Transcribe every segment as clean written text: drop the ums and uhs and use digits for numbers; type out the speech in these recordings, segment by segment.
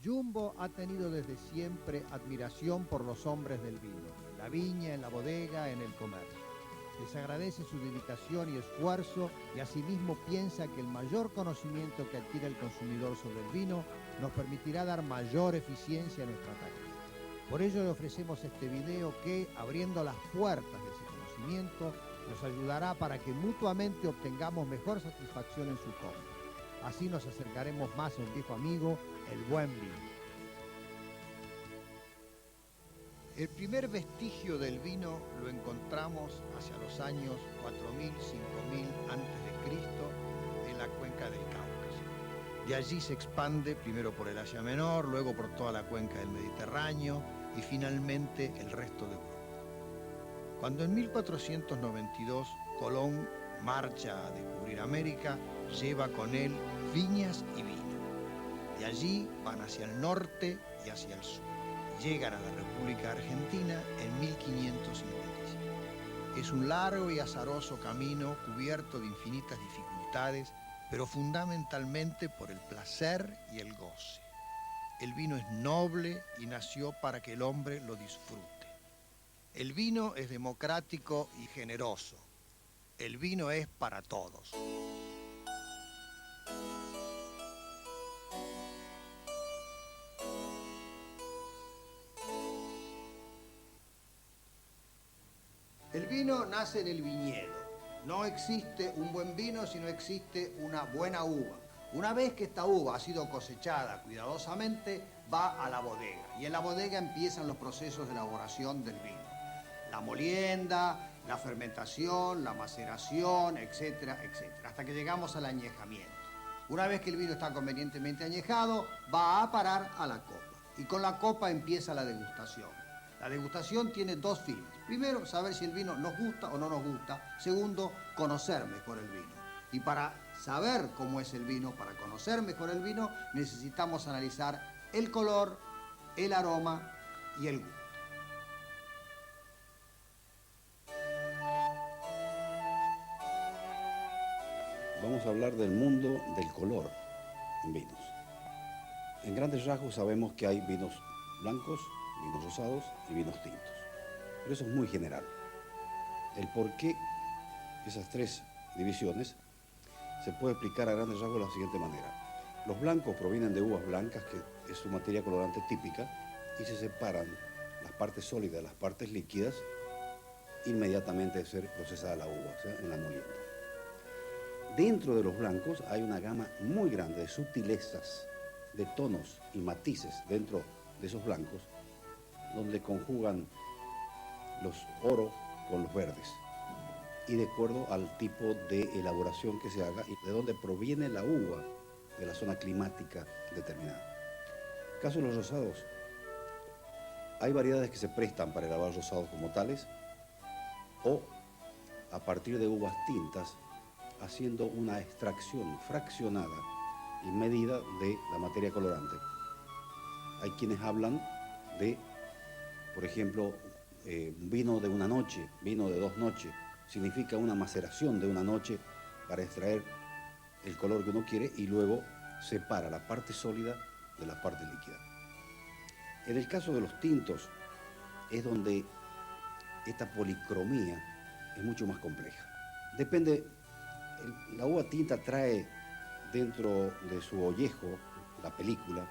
Jumbo ha tenido desde siempre admiración por los hombres del vino, en la viña, en la bodega, en el comercio. Les agradece su dedicación y esfuerzo y asimismo piensa que el mayor conocimiento que adquiere el consumidor sobre el vino nos permitirá dar mayor eficiencia a nuestra tarea. Por ello le ofrecemos este video que, abriendo las puertas de ese conocimiento, nos ayudará para que mutuamente obtengamos mejor satisfacción en su compra. Así nos acercaremos más a un viejo amigo, el buen vino. El primer vestigio del vino lo encontramos hacia los años 4000, 5000 a.C. en la cuenca del Cáucaso. De allí se expande primero por el Asia Menor, luego por toda la cuenca del Mediterráneo y finalmente el resto de Europa. Cuando en 1492 Colón marcha a descubrir América, lleva con él viñas y vino. De allí van hacia el norte y hacia el sur. Llegan a la República Argentina en 1555. Es un largo y azaroso camino cubierto de infinitas dificultades, pero fundamentalmente por el placer y el goce. El vino es noble y nació para que el hombre lo disfrute. El vino es democrático y generoso. El vino es para todos. El vino nace en el viñedo. No existe un buen vino si no existe una buena uva. Una vez que esta uva ha sido cosechada cuidadosamente, va a la bodega. Y en la bodega empiezan los procesos de elaboración del vino. La molienda, la fermentación, la maceración, etcétera, etcétera, hasta que llegamos al añejamiento. Una vez que el vino está convenientemente añejado, va a parar a la copa. Y con la copa empieza la degustación. La degustación tiene dos fines. Primero, saber si el vino nos gusta o no nos gusta. Segundo, conocer mejor el vino. Y para saber cómo es el vino, para conocer mejor el vino, necesitamos analizar el color, el aroma y el gusto. Vamos a hablar del mundo del color en vinos. En grandes rasgos sabemos que hay vinos blancos, vinos rosados y vinos tintos. Pero eso es muy general. El por qué esas tres divisiones se puede explicar a grandes rasgos de la siguiente manera. Los blancos provienen de uvas blancas, que es su materia colorante típica, y se separan las partes sólidas de las partes líquidas inmediatamente de ser procesada la uva, o sea, en la molienda. Dentro de los blancos hay una gama muy grande de sutilezas, de tonos y matices dentro de esos blancos, donde conjugan los oro con los verdes, y de acuerdo al tipo de elaboración que se haga y de dónde proviene la uva de la zona climática determinada. En el caso de los rosados, hay variedades que se prestan para elaborar rosados como tales, o a partir de uvas tintas, haciendo una extracción fraccionada y medida de la materia colorante. Hay quienes hablan de, por ejemplo, vino de una noche, vino de 2 noches. Significa una maceración de una noche para extraer el color que uno quiere y luego separa la parte sólida de la parte líquida. En el caso de los tintos es donde esta policromía es mucho más compleja. Depende, la uva tinta trae dentro de su ollejo, la película,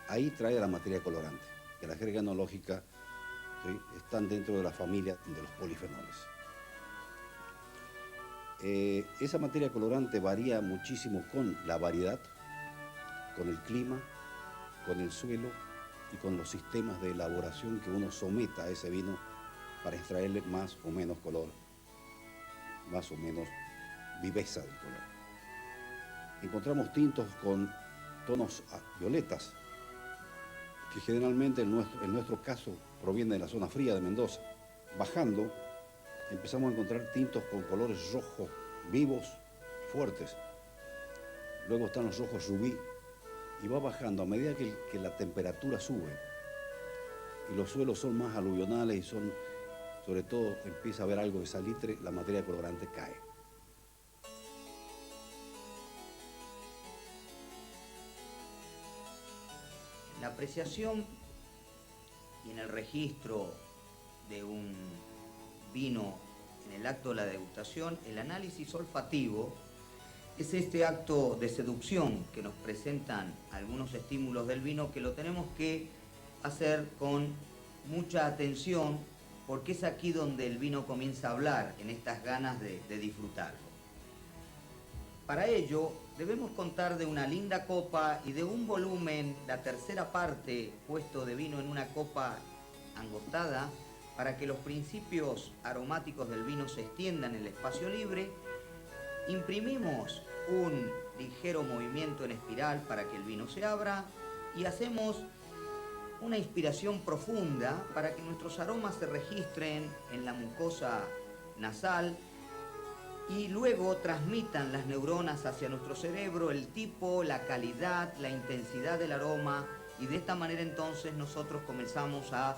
ahí trae la materia colorante, que la jerga enológica, ¿sí?, están dentro de la familia de los polifenoles. Esa materia colorante varía muchísimo con la variedad, con el clima, con el suelo y con los sistemas de elaboración que uno someta a ese vino para extraerle más o menos color, más o menos viveza del color. Encontramos tintos con tonos violetas, que generalmente en nuestro caso proviene de la zona fría de Mendoza. Bajando, empezamos a encontrar tintos con colores rojos, vivos, fuertes. Luego están los rojos rubí, y va bajando a medida que la temperatura sube y los suelos son más aluvionales y son, sobre todo, empieza a haber algo de salitre, la materia colorante cae. la apreciación y en el registro de un vino en el acto de la degustación, el análisis olfativo es este acto de seducción que nos presentan algunos estímulos del vino que lo tenemos que hacer con mucha atención porque es aquí donde el vino comienza a hablar, en estas ganas de disfrutarlo. Para ello debemos contar de una linda copa y de un volumen, la tercera parte puesto de vino en una copa angostada, para que los principios aromáticos del vino se extiendan en el espacio libre. Imprimimos un ligero movimiento en espiral para que el vino se abra y hacemos una inspiración profunda para que nuestros aromas se registren en la mucosa nasal y luego transmitan las neuronas hacia nuestro cerebro el tipo, la calidad, la intensidad del aroma, y de esta manera entonces nosotros comenzamos a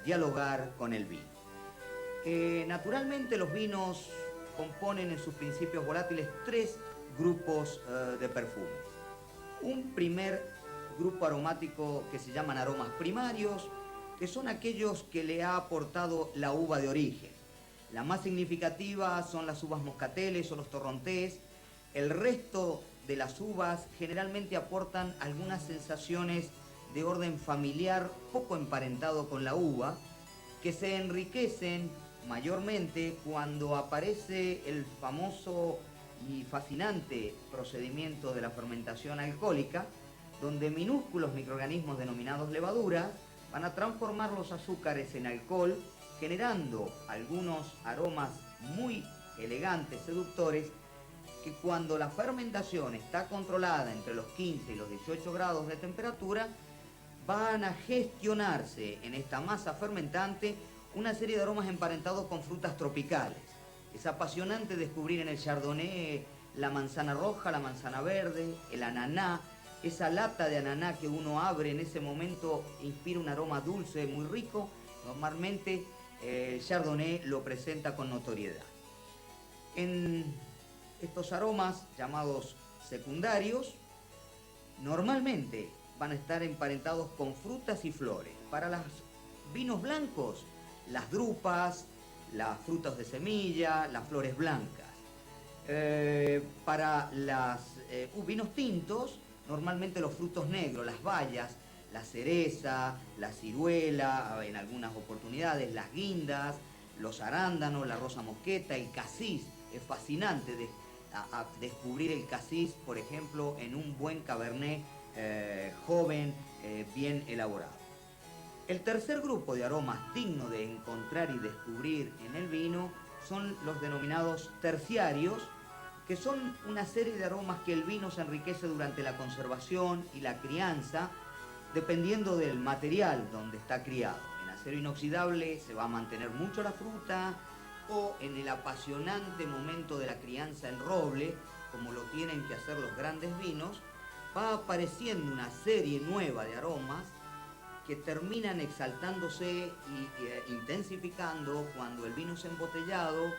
dialogar con el vino. Naturalmente los vinos componen en sus principios volátiles tres grupos de perfumes. Un primer grupo aromático que se llaman aromas primarios, que son aquellos que le ha aportado la uva de origen. La más significativa son las uvas moscateles o los torrontés. El resto de las uvas generalmente aportan algunas sensaciones de orden familiar poco emparentado con la uva, que se enriquecen mayormente cuando aparece el famoso y fascinante procedimiento de la fermentación alcohólica, donde minúsculos microorganismos denominados levaduras van a transformar los azúcares en alcohol, generando algunos aromas muy elegantes, seductores, que cuando la fermentación está controlada entre los 15 y los 18 grados de temperatura, van a gestionarse en esta masa fermentante una serie de aromas emparentados con frutas tropicales. Es apasionante descubrir en el Chardonnay la manzana roja, la manzana verde, el ananá. Esa lata de ananá que uno abre en ese momento inspira un aroma dulce muy rico. Normalmente el Chardonnay lo presenta con notoriedad. En estos aromas llamados secundarios, normalmente van a estar emparentados con frutas y flores. Para los vinos blancos, las drupas, las frutas de semilla, las flores blancas. Para los vinos tintos, normalmente los frutos negros, las bayas, la cereza, la ciruela, en algunas oportunidades las guindas, los arándanos, la rosa mosqueta, el casís. Es fascinante descubrir el casís, por ejemplo, en un buen cabernet joven, bien elaborado. El tercer grupo de aromas digno de encontrar y descubrir en el vino son los denominados terciarios, que son una serie de aromas que el vino se enriquece durante la conservación y la crianza, dependiendo del material donde está criado. En acero inoxidable se va a mantener mucho la fruta, o en el apasionante momento de la crianza en roble, como lo tienen que hacer los grandes vinos, va apareciendo una serie nueva de aromas que terminan exaltándose e intensificando cuando el vino es embotellado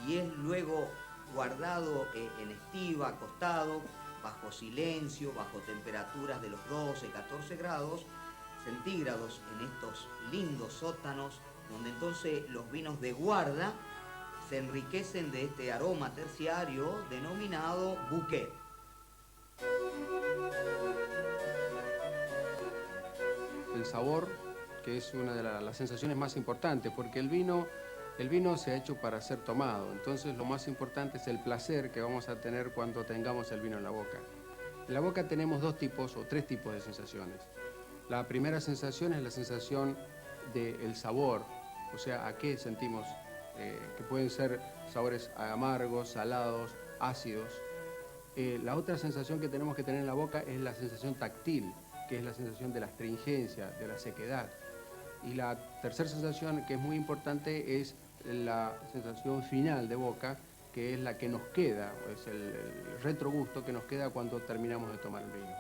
y es luego guardado en estiva, acostado, bajo silencio, bajo temperaturas de los 12, 14 grados centígrados en estos lindos sótanos, donde entonces los vinos de guarda se enriquecen de este aroma terciario denominado bouquet. El sabor, que es una de las sensaciones más importantes, porque el vino se ha hecho para ser tomado, entonces lo más importante es el placer que vamos a tener cuando tengamos el vino en la boca. En la boca tenemos dos tipos o tres tipos de sensaciones. La primera sensación es la sensación del sabor, o sea, a qué sentimos, que pueden ser sabores amargos, salados, ácidos. La otra sensación que tenemos que tener en la boca es la sensación táctil, que es la sensación de la astringencia, de la sequedad. Y la tercera sensación, que es muy importante, es la sensación final de boca, que es la que nos queda, es el retrogusto que nos queda cuando terminamos de tomar el vino.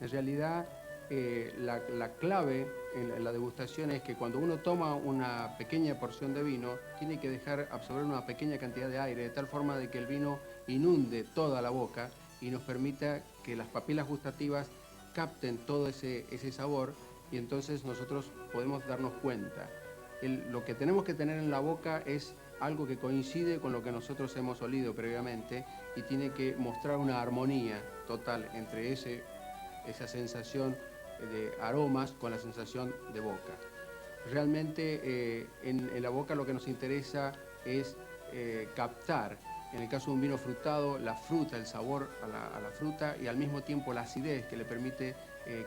En realidad, la clave en la degustación es que cuando uno toma una pequeña porción de vino, tiene que dejar absorber una pequeña cantidad de aire, de tal forma de que el vino inunde toda la boca y nos permita que las papilas gustativas capten todo ese sabor y entonces nosotros podemos darnos cuenta. Lo que tenemos que tener en la boca es algo que coincide con lo que nosotros hemos olido previamente y tiene que mostrar una armonía total entre esa sensación de aromas con la sensación de boca. Realmente en la boca lo que nos interesa es captar, en el caso de un vino frutado, la fruta, el sabor a la fruta y al mismo tiempo la acidez que le permite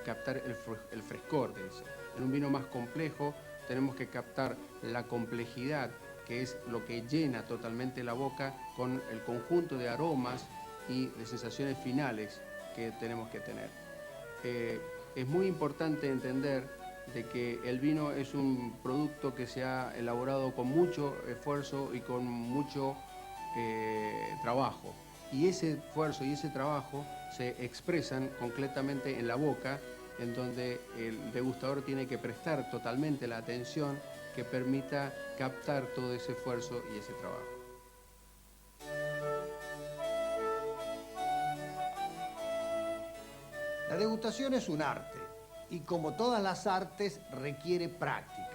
captar el frescor de ese. En un vino más complejo tenemos que captar la complejidad, que es lo que llena totalmente la boca, con el conjunto de aromas y de sensaciones finales que tenemos que tener. Es muy importante entender de que el vino es un producto que se ha elaborado con mucho esfuerzo y con mucho trabajo. Y ese esfuerzo y ese trabajo se expresan concretamente en la boca, en donde el degustador tiene que prestar totalmente la atención que permita captar todo ese esfuerzo y ese trabajo. La degustación es un arte y como todas las artes requiere práctica.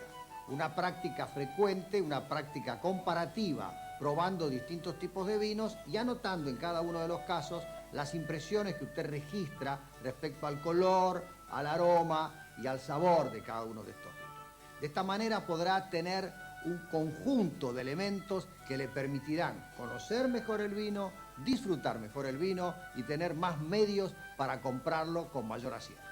Una práctica frecuente, una práctica comparativa, probando distintos tipos de vinos y anotando en cada uno de los casos las impresiones que usted registra respecto al color, al aroma y al sabor de cada uno de estos vinos. De esta manera podrá tener un conjunto de elementos que le permitirán conocer mejor el vino, disfrutar mejor el vino y tener más medios para comprarlo con mayor acierto.